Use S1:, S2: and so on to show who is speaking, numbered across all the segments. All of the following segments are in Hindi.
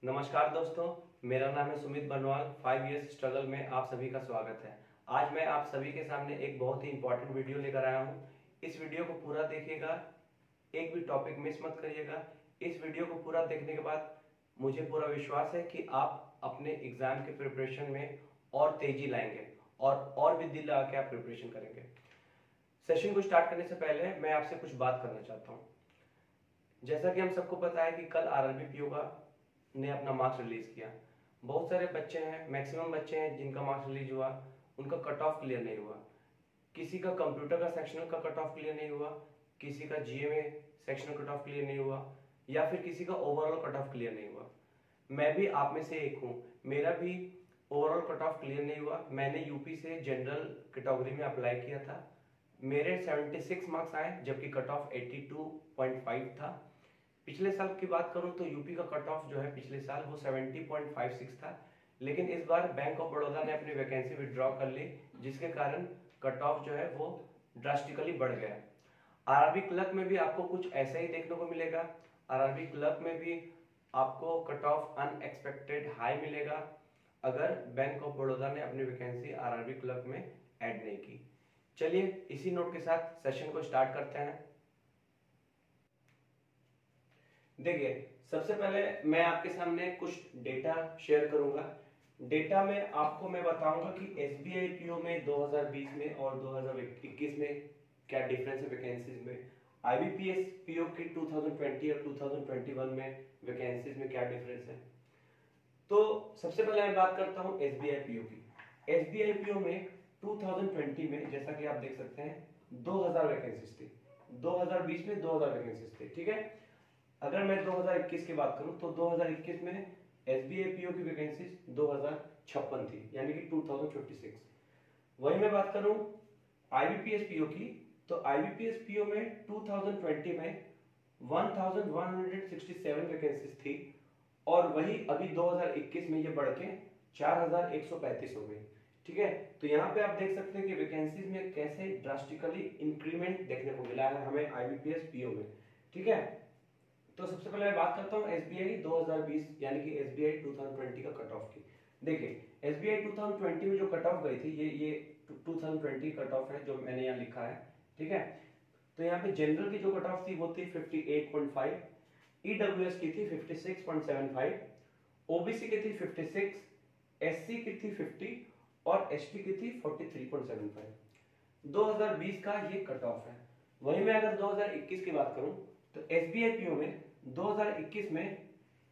S1: नमस्कार दोस्तों, मेरा नाम है सुमित बरनवाल। 5 इयर्स स्ट्रगल में आप सभी का स्वागत है। आज मैं आप सभी के सामने एक बहुत ही इंपॉर्टेंट वीडियो लेकर आया हूँ। इस वीडियो को पूरा देखिएगा, एक भी टॉपिक मिस मत करिएगा। इस वीडियो को पूरा देखने के बाद मुझे पूरा विश्वास है कि आप अपने एग्जाम के प्रिपरेशन में और तेजी लाएंगे और भी दिल लगा के आप प्रिपरेशन करेंगे। सेशन को स्टार्ट करने से पहले मैं आपसे कुछ बात करना चाहता हूँ। जैसा कि हम सबको पता है कि कल आरआरबी पीओ का ने अपना मार्क्स रिलीज किया। बहुत सारे बच्चे हैं, मैक्सिमम बच्चे हैं जिनका मार्क्स रिलीज हुआ, उनका कट ऑफ क्लियर नहीं हुआ। किसी का कंप्यूटर का सेक्शनल का कट ऑफ क्लियर नहीं हुआ, किसी का GMA sectional cut off clear नहीं हुआ, या फिर किसी का ओवरऑल कट ऑफ क्लियर नहीं हुआ। मैं भी आप में से एक हूँ, मेरा भी ओवरऑल कट ऑफ क्लियर नहीं हुआ। मैंने यूपी से जनरल कैटेगरी में अप्लाई किया था। मेरे 76 मार्क्स आए, जबकि कट ऑफ 82.5 था। पिछले साल की बात करूं तो यूपी का कट ऑफ जो है पिछले साल वो 70.56 था, लेकिन इस बार बैंक ऑफ बड़ौदा ने अपनी वैकेंसी विड्रॉ कर ली, जिसके कारण कट ऑफ जो है वो ड्रास्टिकली बढ़ गया। आरआरबी क्लर्क में भी आपको कुछ ऐसा ही देखने को मिलेगा। आरआरबी क्लर्क में भी आपको कट ऑफ अनएक्सपेक्टेड हाई मिलेगा अगर बैंक ऑफ बड़ौदा ने अपनी वैकेंसी आरआरबी क्लर्क में ऐड नहीं की। चलिए इसी नोट के साथ सेशन को स्टार्ट करते हैं। देखिए, सबसे पहले मैं आपके सामने कुछ डेटा शेयर करूंगा। डेटा में आपको मैं बताऊंगा कि एसबीआई पीओ में 2020 में और 2021 में क्या डिफरेंस है वैकेंसीज में। आईबीपीएस पीओ की 2020 और 2021 में वैकेंसीज में क्या डिफरेंस है। तो सबसे पहले मैं बात करता हूं एसबीआई पीओ की। एसबीआई पीओ में 2020 में जैसा कि आप देख सकते हैं 2000 वैकेंसीज थी, 2020 में 2000 वैकेंसीज थी। ठीक है, अगर मैं 2021 की बात करूं तो 2021 में एसबीआई पीओ की वैकेंसीज 2056 थी, यानी कि 2056। वही मैं बात करूं आईबीपीएस पीओ की, तो आईबीपीएस पीओ में 2020 में 1167 वैकेंसीज थी, और वही अभी 2021 में ये बढ़ के 4135 हो गई। ठीक है, तो यहाँ पे आप देख सकते हैं कि वैकेंसीज में कैसे ड्रास्टिकली इंक्रीमेंट देखने को मिला है हमें आईबीपीएस पीओ में। ठीक है, तो सबसे पहले मैं बात करता हूं एसबीआई 2020 यानी कि एसबीआई 2020 का कट ऑफ की। देखिए, एसबीआई 2020 में जो कट ऑफ गई थी, ये 2020 कट ऑफ है जो मैंने यहाँ लिखा है। ठीक है, तो यहाँ पे जनरल की जो कट ऑफ थी वो थी 58.5, ईडब्ल्यूएस की थी 56.75, ओबीसी की थी 56, एससी की थी 50 और एसटी की थी 43.75। 2020 का ये कट ऑफ है। वहीं मैं अगर 2021 की बात करूं तो एसबीआई पीओ में 2021 में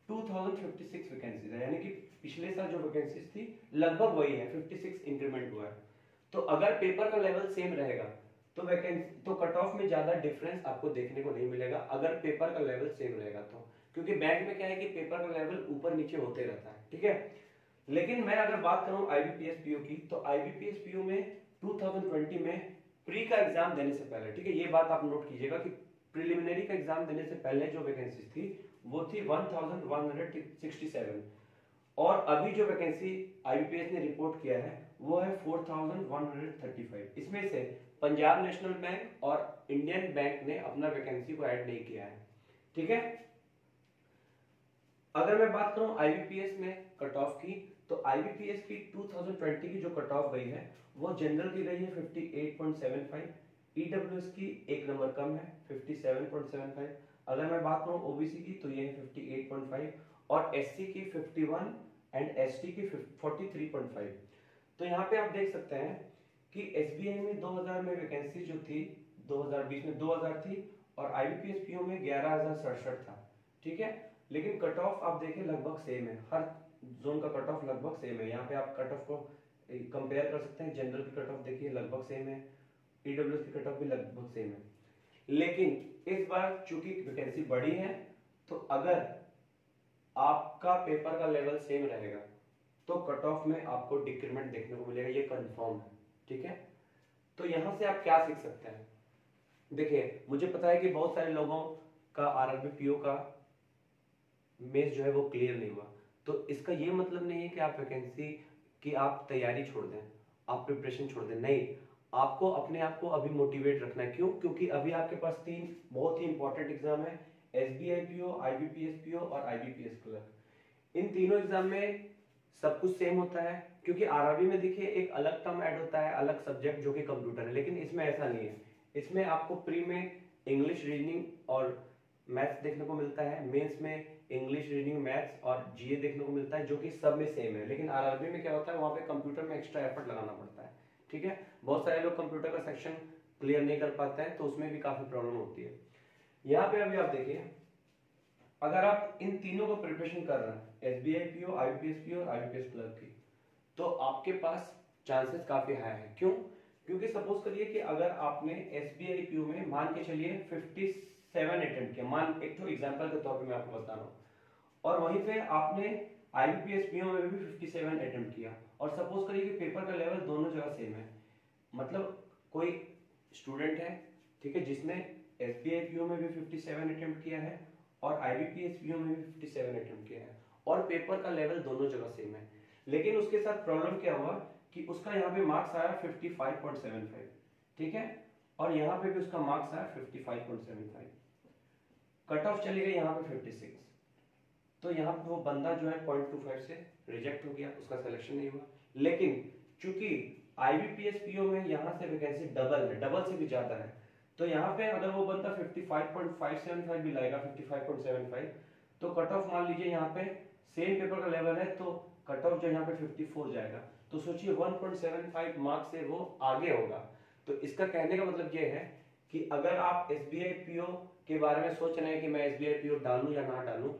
S1: 2056 वैकेंसीज है, यानी कि पिछले साल जो वैकेंसीज थी लगभग वही है, 56 इंक्रीमेंट हुआ है। तो अगर पेपर का लेवल सेम रहेगा तो वैकेंसी तो कट ऑफ में ज्यादा डिफरेंस आपको देखने को नहीं मिलेगा, अगर पेपर का लेवल सेम रहेगा तो। क्योंकि बैंक में क्या है कि पेपर का लेवल ऊपर नीचे होते रहता है। ठीक है, लेकिन मैं अगर बात करूं आईबीपीएस पीओ की, तो आईबीपीएस पीओ में 2020 में प्री का एग्जाम देने से पहले, ठीक है, ये बात आप नोट कीजिएगा कि प्रिलिमिनरी का एग्जाम देने से पहले जो वैकेंसी थी वो थी 1167, और अभी जो वैकेंसी आईबीपीएस ने रिपोर्ट किया है वो है 4135। इसमें से पंजाब नेशनल बैंक और इंडियन बैंक ने अपना वैकेंसी को ऐड नहीं किया है। ठीक है, अगर मैं बात करूं आईबीपीएस में कट ऑफ की, तो आईबीपीएस की 2020 की जो कट ऑफ गई है वो जनरल की गई है 58.75, ईडब्ल्यूएस की एक नंबर कम है 57.75। अगर मैं बात करूं ओबीसी की तो ये है 58.5 और एससी की 51 एंड एसटी की 43.5। तो यहाँ पे आप देख सकते हैं कि एसबीआई में 2000 में वैकेंसी जो थी 2020 में 2000 थी, और आईबीपीएस पीओ में 11,067 था। ठीक है, लेकिन कट ऑफ आप देखें लगभग सेम है, हर जोन का कट ऑफ लगभग सेम है। यहाँ पे आप कट ऑफ को कंपेयर कर सकते हैं। जनरल की कट ऑफ देखिए लगभग सेम है, ईडब्ल्यूएस की कट ऑफ भी लगभग सेम है। लेकिन इस बार चूंकि वैकेंसी बढ़ी है, तो अगर आपका पेपर का लेवल सेम रहेगा तो कट ऑफ में आपको डिक्रीमेंट देखने को मिलेगा, ये कंफर्म है। ठीक है, तो यहां से आप क्या सीख सकते हैं। देखिए, मुझे पता है कि बहुत सारे लोगों का आरआरबी पीओ का मेंस जो है वो क्लियर नहीं हुआ, तो इसका ये मतलब नहीं है कि आप वैकेंसी की आप तैयारी छोड़ दें, आप प्रिपरेशन छोड़ दें। नहीं, आपको अपने आप को अभी मोटिवेट रखना है। क्यों? क्योंकि अभी आपके पास 3 बहुत ही इंपॉर्टेंट एग्जाम है, एसबीआई पीओ, आईबीपीएस पीओ और आईबीपीएस क्लर्क। इन तीनों एग्जाम में सब कुछ सेम होता है, क्योंकि आरआरबी में देखिए एक अलग टर्म ऐड होता है, अलग सब्जेक्ट जो कि कंप्यूटर है, लेकिन इसमें ऐसा नहीं है। इसमें आपको प्री में इंग्लिश रीडिंग और मैथ्स देखने को मिलता है, मेंस में इंग्लिश रीडिंग मैथ्स और जीए देखने को मिलता है, जो कि सब में सेम है। लेकिन आरआरबी में क्या होता है, वहां पे कंप्यूटर में एक्स्ट्रा एफर्ट लगाना पड़ता है। ठीक है, बहुत सारे लोग कंप्यूटर का सेक्शन क्लियर नहीं कर पाते हैं, तो उसमें भी काफी प्रॉब्लम होती है। यहाँ पे अभी आप देखिए, अगर आप इन तीनों का प्रिपरेशन कर रहे हैं, एसबीआई पीओ, आईबीपीएस पीओ और आईबीपीएस क्लर्क की, तो आपके पास चांसेस काफी हाई है। क्यों? क्योंकि सपोज करिए कि अगर आपने एसबीआई पीओ में मान के चलिए 57 अटेम्प्ट किया, मान एक तो एग्जांपल के तौर पे मैं आपको बता रहा हूँ, और वहीं पे आपने आईबीपीएस पीओ में भी 57 अटेम्प्ट किया, और सपोज करिए कि पेपर का लेवल दोनों जगह सेम है, मतलब कोई स्टूडेंट है, ठीक है, जिसने एसबीआई पीओ में भी 57 अटेम्प्ट किया है और आईबीपीएस पीओ में भी 57 अटेम्प्ट किया है, और पेपर का लेवल दोनों जगह सेम है, लेकिन उसके साथ प्रॉब्लम क्या हुआ कि उसका यहाँ पे मार्क्स आया 55.75, ठीक है, और यहाँ पे भी उसका मार्क्स आया 55.75, कट ऑफ चली गई यहाँ पे 56, तो यहाँ पे वो बंदा जो है 0.25 से रिजेक्ट हो गया, उसका सिलेक्शन नहीं हुआ। लेकिन चूंकि आईबीपीएस पीओ में यहाँ से वैकेंसी डबल है, डबल से भी ज्यादा है, तो यहाँ पे अगर वो बंदा 55.575 भी लाएगा, 55.75, तो कट ऑफ मान लीजिए यहाँ पे सेम पेपर का लेवल है, तो कट ऑफ जो यहाँ पे 54 जाएगा, तो सोचिए 1.75 मार्क्स से वो आगे होगा। तो इसका कहने का मतलब ये है कि अगर आप एसबीआई पीओ के बारे में सोच रहे हैं कि मैं एसबीआई पीओ डालूं या ना डालूं,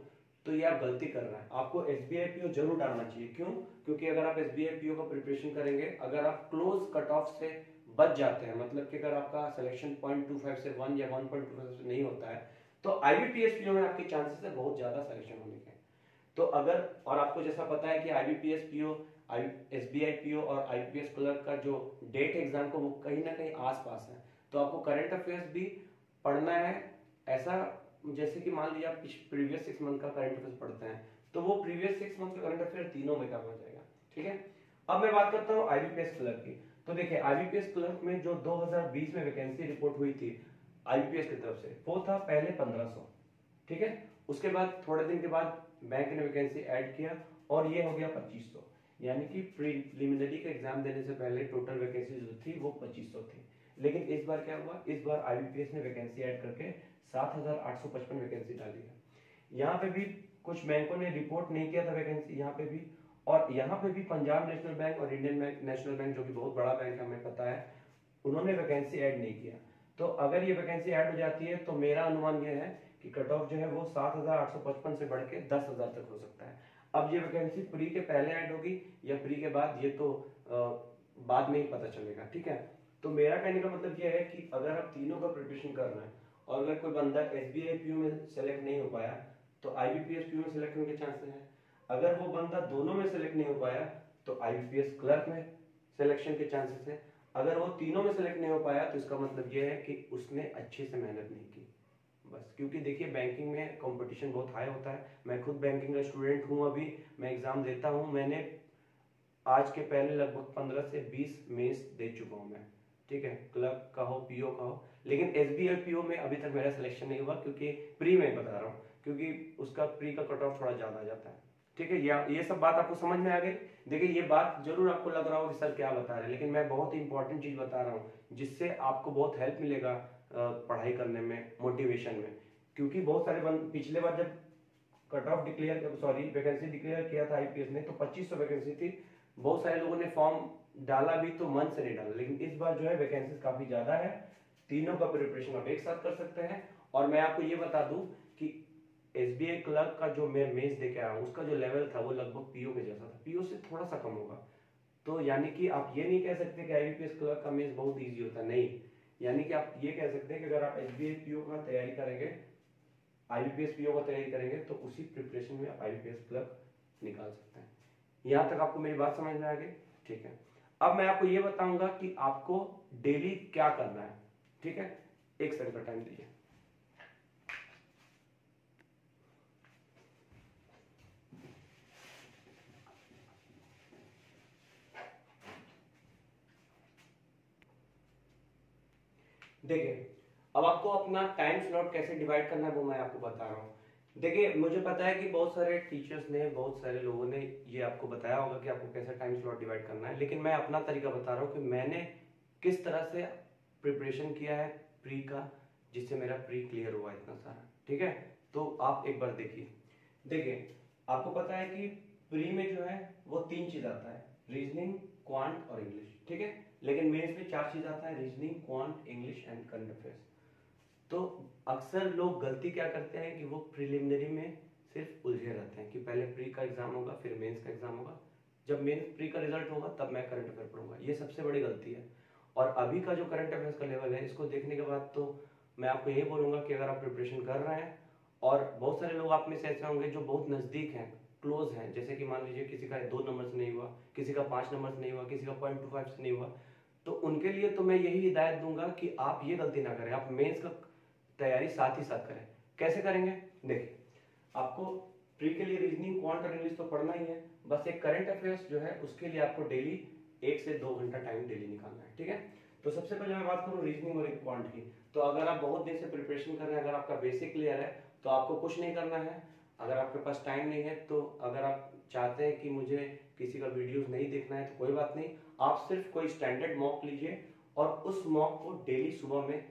S1: तो ये आप गलती कर रहे हैं। आपको एसबीआई पीओ जरूर डालना चाहिए। क्यों? क्योंकि अगर आप एसबीआई पीओ का प्रिपरेशन करेंगे, अगर आप क्लोज कट ऑफ से बच जाते हैं, मतलब कि अगर आपका सिलेक्शन 0.25 से 1 या 1.25 से नहीं होता है, तो आईबीपीएस पीओ में आपके चांसेस है बहुत ज्यादा सिलेक्शन होने के। तो अगर, और आपको जैसा पता है कि आईबीपीएस पीओ, एसबीआई पीओ और आईपीएस क्लर्क का जो डेट एग्जाम को वो कहीं ना कहीं आसपास है, तो आपको करंट अफेयर्स भी पढ़ना है। ऐसा जैसे कि मान लीजिए आप प्रीवियस 6 मंथ का करंट अफेयर्स पढ़ते हैं, तो वो प्रीवियस 6 मंथ का करंट अफेयर तीनों में कवर हो जाएगा। ठीक है, अब मैं बात करता हूँ आईबीपीएस क्लर्क की। तो देखिए, आईबीपीएस क्लर्क में जो 2020 में वैकेंसी रिपोर्ट हुई थी आईबीपीएस की तरफ से, वो था पहले 1500, ठीक है, उसके बाद थोड़े दिन के बाद बैंक ने वैकेंसी ऐड किया और ये हो गया 2500, यानी कि प्रीलिमिनरी का एग्जाम देने से पहले टोटल वैकेंसी जो थी वो 2500 थी। लेकिन इस बार क्या हुआ, इस बार आईबीपीएस ने वैकेंसी ऐड करके 7855 वैकेंसी डाली है। यहाँ पे भी कुछ बैंकों ने रिपोर्ट नहीं किया था वैकेंसी यहाँ पे भी, और यहाँ पे भी पंजाब नेशनल बैंक और इंडियन नेशनल बैंक, जो कि बहुत बड़ा बैंक है हमें पता है, उन्होंने वैकेंसी ऐड नहीं किया। तो अगर ये वैकेंसी ऐड हो जाती है, तो मेरा अनुमान यह है कि कट ऑफ जो है वो 7855 से बढ़ के 10,000 तक हो सकता है। अब ये वैकेंसी प्री के पहले ऐड होगी या प्री के बाद, ये तो बाद में ही पता चलेगा। ठीक है, तो मेरा कहने का मतलब ये है कि अगर आप तीनों का प्रिपरेशन कर रहे हैं, और अगर कोई बंदा एसबीआई पीओ में सेलेक्ट नहीं हो पाया, तो आईबीपीएस पीओ में सेलेक्ट होने के चांसेस हैं। अगर वो बंदा दोनों में सेलेक्ट नहीं हो पाया, तो आईबीपीएस क्लर्क में सिलेक्शन के चांसेस हैं। अगर वो तीनों में सेलेक्ट नहीं हो पाया, तो इसका मतलब ये है कि उसने अच्छे से मेहनत नहीं की बस। क्योंकि देखिए, बैंकिंग में कंपटीशन बहुत हाई होता है। मैं खुद बैंकिंग का स्टूडेंट हूँ, अभी मैं एग्जाम देता हूँ। मैंने आज के पहले लगभग 15 से 20 मेंस दे चुका हूँ मैं, ठीक है, क्लर्क का हो, पीओ का हो। लेकिन एसबीआई पीओ में अभी तक मेरा सिलेक्शन नहीं हुआ, क्योंकि प्री में बता रहा हूँ, क्योंकि उसका प्री का कट ऑफ थोड़ा ज्यादा आ जाता है। ठीक है, ये सब बात आपको समझ में आ गई। देखिए, ये बात जरूर आपको लग रहा हो कि सर क्या बता रहे हैं, लेकिन मैं बहुत ही इंपॉर्टेंट चीज बता रहा हूँ, जिससे आपको बहुत हेल्प मिलेगा पढ़ाई करने में, मोटिवेशन में। क्योंकि बहुत सारे पिछले बार जब cut off declare, sorry, vacancy declare किया था आईपीएस ने, तो 2500 वैकेंसी थी। बहुत सारे लोगों ने फॉर्म डाला भी, तो मन से नहीं डाला। लेकिन इस बार जो है वैकेंसी काफी ज्यादा है, तीनों का प्रिपरेशन आप एक साथ कर सकते हैं। और मैं आपको ये बता दूं कि एसबीआई क्लर्क का जो मैं मेंस दे के आया हूं, उसका जो लेवल था वो लगभग पीओ के जैसा था, पीओ से थोड़ा सा कम होगा। तो यानी कि आप ये नहीं कह सकते कि आईबीपीएस क्लर्क का मेंस बहुत इजी होता है, नहीं। यानी कि आप ये कह सकते हैं कि अगर आप एसबीआई पीओ का तैयारी करेंगे, आईबीपीएस पीओ का तैयारी करेंगे, तो उसी प्रिपरेशन में आप आईबीपीएस क्लर्क निकाल सकते हैं। यहां तक आपको मेरी बात समझ में आ गई? ठीक है, अब मैं आपको ये बताऊंगा कि आपको डेली क्या करना है। ठीक है, एक सेकंड का टाइम दीजिए। देखिए, अब आपको अपना टाइम स्लॉट कैसे डिवाइड करना है वो मैं आपको बता रहा हूँ। देखिए मुझे पता है कि बहुत सारे टीचर्स ने, बहुत सारे लोगों ने ये आपको बताया होगा कि आपको कैसे टाइम स्लॉट डिवाइड करना है, लेकिन मैं अपना तरीका बता रहा हूँ कि मैंने किस तरह से प्रिपरेशन किया है प्री का, जिससे मेरा प्री क्लियर हुआ इतना सारा। ठीक है, तो आप एक बार देखिए। देखिए आपको पता है कि प्री में जो है वो 3 चीज आता है, रीजनिंग, क्वांट और इंग्लिश। ठीक है, लेकिन मेंस में 4 चीज आता है, reasoning, quant, English and current affairs. तो अक्सर लोग गलती क्या करते हैं कि वो प्रिलिमिनरी में सिर्फ उलझे रहते हैं कि पहले प्री का एग्जाम होगा फिर मेंस का एग्जाम होगा, जब मेंस प्री का रिजल्ट होगा तब मैं करंट अफेयर पढ़ूंगा। ये सबसे बड़ी गलती है। और अभी का जो करंट अफेयर्स का लेवल है, इसको देखने के बाद तो मैं आपको यही बोलूंगा कि अगर आप प्रिपरेशन कर रहे हैं, और बहुत सारे लोग आप में से ऐसे होंगे जो बहुत नजदीक हैं, क्लोज हैं, जैसे कि मान लीजिए किसी का 2 नंबर से नहीं हुआ, किसी का 5 नंबर से नहीं हुआ, किसी का 0.25 से नहीं हुआ, तो उनके लिए तो मैं यही हिदायत दूंगा कि आप ये गलती ना करें, आप मेंस का तैयारी साथ ही साथ करें। कैसे करेंगे? देखिए आपको प्री के लिए रीजनिंग, क्वांट और इंग्लिश तो पढ़ना ही है, बस एक करंट अफेयर्स जो है उसके लिए आपको डेली 1 से 2 घंटा टाइम डेली निकालना है। ठीक है, तो सबसे पहले मैं बात करूं रीजनिंग और क्वांट की, तो अगर आप बहुत दिन से प्रिपरेशन कर रहे हैं, अगर आपका बेसिक क्लियर है तो आपको कुछ नहीं करना है। अगर आपके पास टाइम नहीं है, तो अगर आप चाहते हैं कि मुझे किसी का वीडियोस नहीं देखना है, तो कोई बात नहीं, आप सिर्फ कोई स्टैंडर्ड मॉक लीजिए और उस मॉक को डेली सुबह में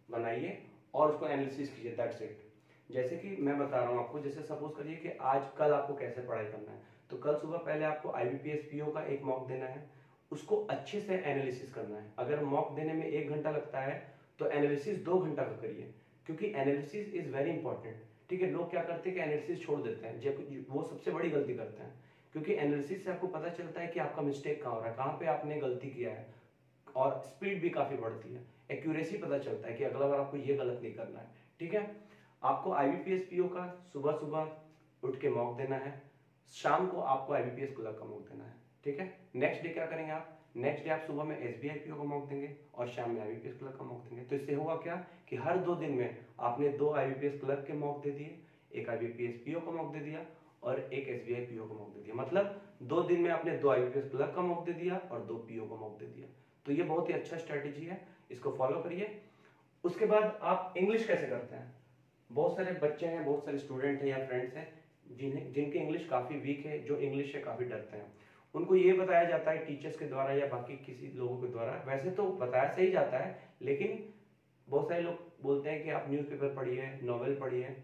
S1: बनाइए और उसको एनालिसिस कीजिए, दैट्स इट। जैसे कि मैं बता रहा हूँ आपको, जैसे सपोज करिए कि आज कल आपको कैसे पढ़ाई करना है, तो कल सुबह पहले आपको आईबीपीएस पीओ का एक मॉक देना है, उसको अच्छे से एनालिसिस करना है। अगर मॉक देने में 1 घंटा लगता है तो एनालिसिस 2 घंटा का करिए, क्योंकि एनालिसिस इज वेरी इंपॉर्टेंट। ठीक है, लोग क्या करते हैं कि एनालिसिस छोड़ देते हैं, जब वो सबसे बड़ी गलती करते हैं, क्योंकि एनालिसिस से आपको पता चलता है कि आपका मिस्टेक कहाँ हो रहा है, कहाँ पे आपने गलती किया है, और स्पीड भी काफी बढ़ती है, एक्यूरेसी पता चलता है कि अगला बार आपको ये गलत नहीं करना है। ठीक है, आपको आईबीपीएस पीओ का सुबह सुबह उठ के मॉक देना है, शाम को आपको आईबीपीएस क्लर्क का मॉक देना है। ठीक है, नेक्स्ट डे क्या करेंगे आप? नेक्स्ट डे आप सुबह में एसबीआई पीओ का मॉक देंगे और शाम में आईबीपीएस क्लर्क का मॉक देंगे। तो इससे होगा क्या कि हर 2 दिन में आपने 2 आईबीपीएस क्लर्क के मॉक दे दिए, एक आईबीपीएस पीओ का मॉक दे दिया और एक एसबीआई पीओ का मॉक दे दिया। मतलब 2 दिन में आपने 2 आईबीपीएस क्लर्क का मॉक दे दिया और 2 पीओ का मॉक दे दिया। तो ये बहुत ही अच्छा स्ट्रेटेजी है, इसको फॉलो करिए। उसके बाद आप इंग्लिश कैसे करते हैं? बहुत सारे बच्चे हैं, बहुत सारे स्टूडेंट हैं या फ्रेंड्स हैं जिनके इंग्लिश काफी वीक है, जो इंग्लिश से काफी डरते हैं। उनको ये बताया जाता है टीचर्स के द्वारा या बाकी किसी लोगों के द्वारा, वैसे तो बताया सही जाता है, लेकिन बहुत सारे लोग बोलते हैं कि आप न्यूज़पेपर पढ़िए, नॉवेल पढ़िए।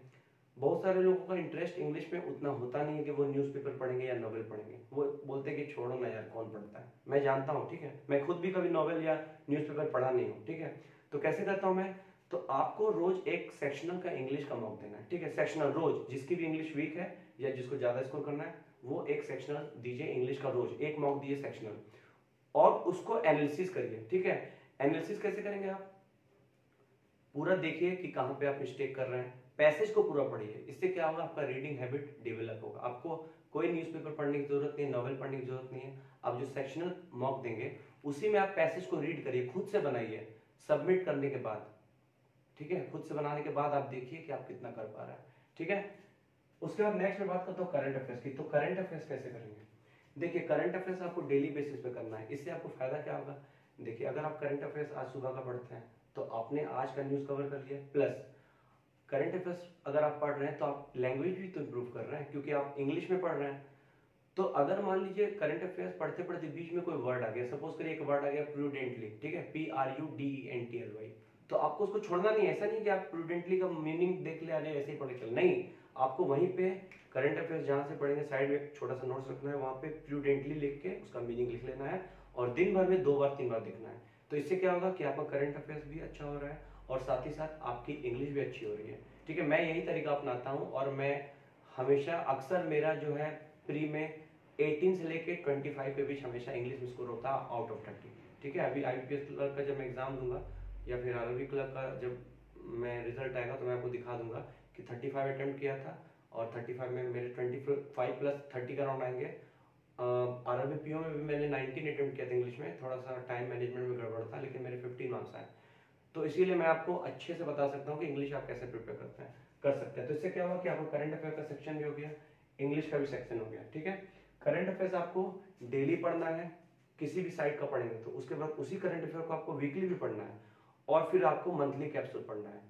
S1: बहुत सारे लोगों का इंटरेस्ट इंग्लिश में उतना होता नहीं है कि वो न्यूज़पेपर पढ़ेंगे या नॉवेल पढ़ेंगे, वो बोलते हैं कि छोड़ो ना यार, कौन पढ़ता है। मैं जानता हूँ, ठीक है, मैं खुद भी कभी नॉवेल या न्यूज़पेपर पढ़ा नहीं हूँ। ठीक है, तो कैसे करता हूँ मैं? तो आपको रोज एक सेक्शनल का इंग्लिश का मॉक देना है। ठीक है, सेक्शनल रोज, जिसकी भी इंग्लिश वीक है या जिसको ज्यादा स्कोर करना है, वो एक सेक्शनल दीजिए इंग्लिश का, रोज एक मॉक दीजिए सेक्शनल, और उसको एनालिसिस करिए। ठीक है, एनालिसिस कैसे करेंगे आप? पूरा देखिए कि कहाँ पे आप मिस्टेक कर रहे हैं, पैसेज को पूरा पढ़िए। इससे क्या होगा, आपका रीडिंग हैबिट डेवलप होगा। आपको कोई न्यूज़पेपर पढ़ने की जरूरत नहीं, नॉवेल पढ़ने की जरूरत नहीं है। आप जो सेक्शनल मॉक देंगे उसी में आप पैसेज को रीड करिए, खुद से बनाइए सबमिट करने के बाद। ठीक है, खुद से बनाने के बाद आप देखिए कि आप कितना कर पा रहे हैं। ठीक है, उसके बाद नेक्स्ट में बात करता हूँ करंट अफेयर्स की। तो करंट अफेयर्स कैसे करेंगे? देखिए करंट अफेयर्स आपको डेली बेसिस पे करना है। इससे आपको फायदा क्या होगा? देखिए अगर आप करंट अफेयर्स आज सुबह का पढ़ते हैं तो आपने आज का न्यूज कवर कर लिया, प्लस करंट अफेयर्स अगर आप पढ़ रहे हैं तो आप लैंग्वेज भी तो इंप्रूव कर रहे हैं, क्योंकि आप इंग्लिश में पढ़ रहे हैं। तो अगर मान लीजिए करंट अफेयर्स पढ़ते पढ़ते बीच में कोई वर्ड आ गया, सपोज करिए एक वर्ड आ गया प्रूडेंटली, ठीक है, PRUDENTLY, तो आपको उसको छोड़ना नहीं है। ऐसा नहीं कि आप प्रूडेंटली का मीनिंग देख ले, अरे ऐसे ही पढ़ के चल, नहीं, आपको वहीं पे करंट अफेयर्स जहां से पढ़ेंगे साइड में एक छोटा सा नोट्स रखना है, वहां पे प्रूडेंटली लिख के उसका मीनिंग लिख लेना है और दिन भर में 2 बार 3 बार देखना है। तो इससे क्या होगा कि आपका करंट अफेयर्स भी अच्छा हो रहा है और साथ ही साथ आपकी इंग्लिश भी अच्छी हो रही है। ठीक है, मैं यही तरीका अपनाता हूँ और मैं हमेशा अक्सर मेरा जो है प्री में 18 से लेके 25 के बीच हमेशा इंग्लिश में स्कोर होता है आउट ऑफ 30। ठीक है, अभी आईबीपीएस क्लर्क का जब मैं एग्जाम दूंगा या फिर आरआरबी क्लर्क का जब मैं रिजल्ट आएगा तो मैं आपको दिखा दूंगा कि 35 अटेम्प्ट किया था और 35 में मेरे 25 प्लस 30 का राउंड आएंगे। आरआरबी पीओ में भी मैंने 19 अटेम्प्ट किया था इंग्लिश में, थोड़ा सा टाइम मैनेजमेंट में गड़बड़ था, लेकिन मेरे 15 मार्क्स आए। तो इसीलिए मैं आपको अच्छे से बता सकता हूँ कि इंग्लिश आप कैसे प्रिपेयर करते हैं, कर सकते हैं। तो इससे क्या हुआ कि आपको करंट अफेयर का सेक्शन भी हो गया, इंग्लिश का भी सेक्शन हो गया। ठीक है, करंट अफेयर्स आपको डेली पढ़ना है, किसी भी साइट का पढ़ेंगे तो उसके बाद उसी करंट अफेयर को आपको वीकली भी पढ़ना है और फिर आपको मंथली कैप्सूल पढ़ना है।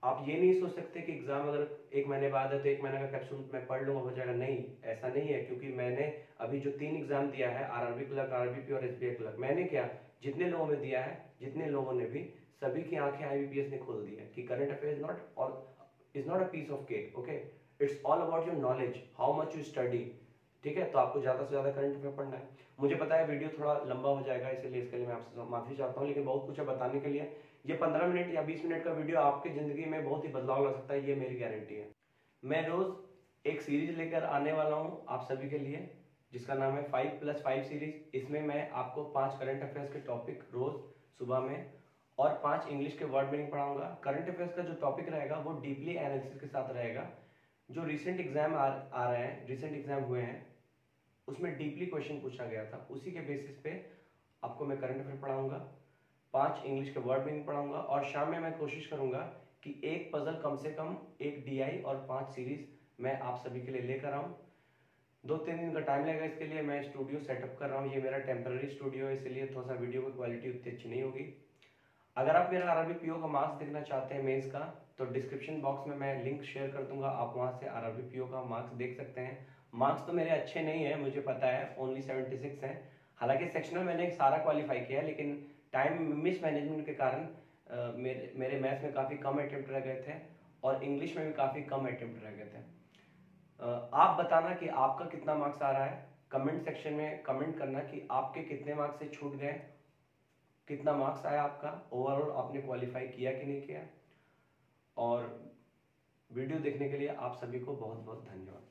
S1: आप ये नहीं सोच सकते कि एग्जाम अगर 1 महीने बाद है तो 1 महीने का कैप्सूल मैं पढ़ लूंगा हो जाएगा, नहीं ऐसा नहीं है। क्योंकि मैंने अभी जो 3 एग्जाम दिया है, आरआरबी क्लर्क, आरआरबीपी और एसबीआई क्लर्क, मैंने क्या, जितने लोगों ने दिया है, जितने लोगों ने भी, सभी की आंखें आईबीपीएस ने खोल दी है कि current affair is not a piece of cake, okay, it's all about your knowledge, how much you study. ठीक है, तो आपको ज्यादा से ज्यादा करंट अफेयर पढ़ना है। मुझे पता है वीडियो थोड़ा लंबा हो जाएगा, इसलिए इसके लिए मैं आपसे माफी चाहता हूँ, लेकिन बहुत कुछ है बताने के लिए। ये 15 मिनट या 20 मिनट का वीडियो आपकी जिंदगी में बहुत ही बदलाव ला सकता है, ये मेरी गारंटी है। मैं रोज एक सीरीज लेकर आने वाला हूँ आप सभी के लिए, जिसका नाम है 5+5 सीरीज। इसमें मैं आपको 5 करंट अफेयर्स के टॉपिक रोज सुबह में और 5 इंग्लिश के वर्ड मीनिंग पढ़ाऊंगा। करंट अफेयर्स का जो टॉपिक रहेगा वो डीपली एनालिसिस के साथ रहेगा। जो रिसेंट एग्जाम आ रहे हैं, रिसेंट एग्जाम हुए हैं, उसमें डीपली क्वेश्चन पूछा गया था, उसी के बेसिस पे आपको मैं करंट अफेयर पढ़ाऊंगा, 5 इंग्लिश के वर्ड मीनिंग पढ़ाऊंगा, और शाम में मैं कोशिश करूंगा कि एक पजल कम से कम, एक डीआई और 5 सीरीज मैं आप सभी के लिए लेकर आऊं। 2-3 दिन का टाइम लगेगा इसके लिए। मैं स्टूडियो सेटअप कर रहा हूँ, ये मेरा टेम्पररी स्टूडियो है, इसलिए थोड़ा सा वीडियो की क्वालिटी उतनी अच्छी नहीं होगी। अगर आप मेरा आरआरबी पीओ का मार्क्स देखना चाहते हैं मेंस का, तो डिस्क्रिप्शन बॉक्स में मैं लिंक शेयर कर दूंगा, आप वहां से आरआरबी पीओ का मार्क्स देख सकते हैं। मार्क्स तो मेरे अच्छे नहीं है, मुझे पता है, ओनली 76 है। हालांकि सेक्शनल मैंने सारा क्वालिफाई किया है, लेकिन टाइम मिसमैनेजमेंट के कारण मेरे मैथ्स में काफ़ी कम अटेम्प्ट रह गए थे और इंग्लिश में भी काफ़ी कम अटेम्प्ट रह गए थे। आप बताना कि आपका कितना मार्क्स आ रहा है, कमेंट सेक्शन में कमेंट करना कि आपके कितने मार्क्स से छूट गए, कितना मार्क्स आया आपका, ओवरऑल आपने क्वालिफाई किया कि नहीं किया। और वीडियो देखने के लिए आप सभी को बहुत बहुत धन्यवाद।